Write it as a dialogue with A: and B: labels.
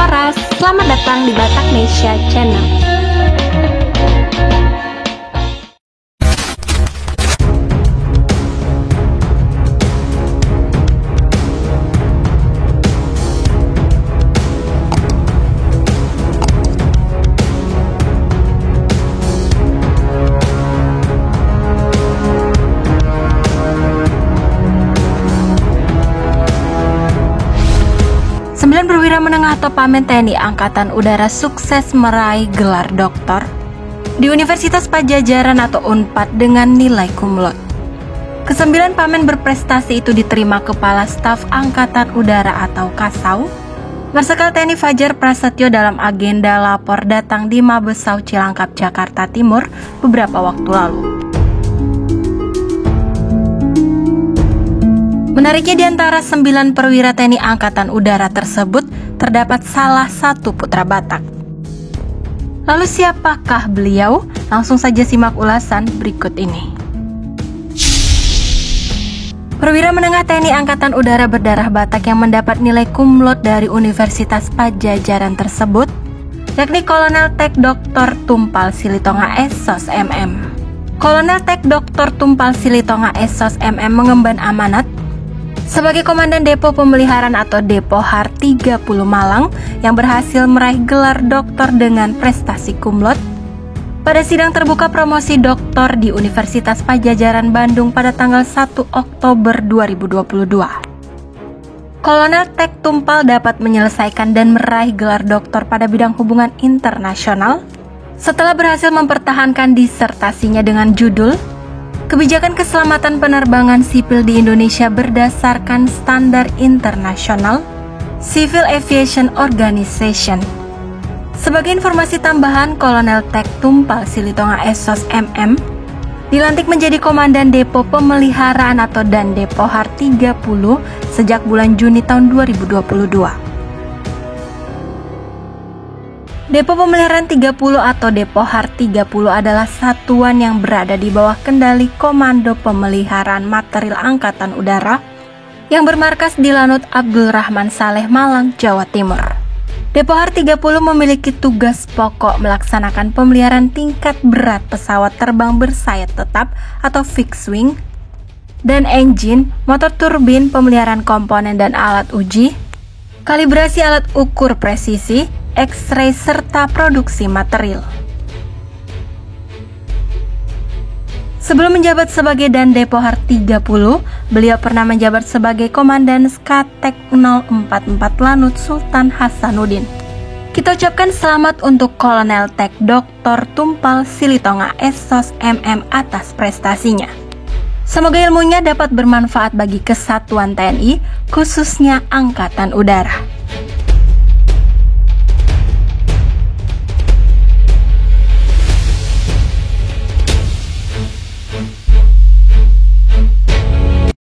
A: Laras, selamat datang di Bataknesia Channel. Sembilan perwira menengah atau Pamen TNI Angkatan Udara sukses meraih gelar doktor di Universitas Padjadjaran atau Unpad dengan nilai cum laude. Kesembilan Pamen berprestasi itu diterima Kepala Staf Angkatan Udara atau Kasau, Marsikal TNI Fajar Prasetyo dalam agenda lapor datang di Mabes Sau Cilangkap, Jakarta Timur beberapa waktu lalu. Menariknya di antara 9 perwira TNI Angkatan Udara tersebut terdapat salah satu putra Batak. Lalu siapakah beliau? Langsung saja simak ulasan berikut ini. Perwira menengah TNI Angkatan Udara berdarah Batak yang mendapat nilai cum laude dari Universitas Padjadjaran tersebut, yakni Kolonel Tek Dr. Tumpal Silitonga SOS MM. Kolonel Tek Dr. Tumpal Silitonga SOS MM mengemban amanat sebagai Komandan Depo Pemeliharaan atau Depohar 30 Malang yang berhasil meraih gelar doktor dengan prestasi cum laude pada sidang terbuka promosi doktor di Universitas Padjadjaran Bandung pada tanggal 1 Oktober 2022. Kolonel Tek Tumpal dapat menyelesaikan dan meraih gelar doktor pada bidang hubungan internasional setelah berhasil mempertahankan disertasinya dengan judul Kebijakan Keselamatan Penerbangan Sipil di Indonesia berdasarkan Standar Internasional Civil Aviation Organization. Sebagai informasi tambahan, Kolonel Tek Tumpal Silitonga SOS MM dilantik menjadi Komandan Depo Pemeliharaan atau dan Depohar 30 sejak bulan Juni tahun 2022. Depo Pemeliharaan 30 atau Depohar 30 adalah satuan yang berada di bawah kendali Komando Pemeliharaan Material Angkatan Udara yang bermarkas di Lanut Abdul Rahman Saleh, Malang, Jawa Timur. Depohar 30 memiliki tugas pokok melaksanakan pemeliharaan tingkat berat pesawat terbang bersayap tetap atau fixed wing dan engine, motor turbin, pemeliharaan komponen dan alat uji, kalibrasi alat ukur presisi, X-ray serta produksi material. Sebelum menjabat sebagai Dan Depohar 30, beliau pernah menjabat sebagai Komandan Skatek 044 Lanut Sultan Hasanuddin. Kita ucapkan selamat untuk Kolonel Tek Dr. Tumpal Silitonga SOS MM atas prestasinya. Semoga ilmunya dapat bermanfaat bagi kesatuan TNI, khususnya Angkatan Udara.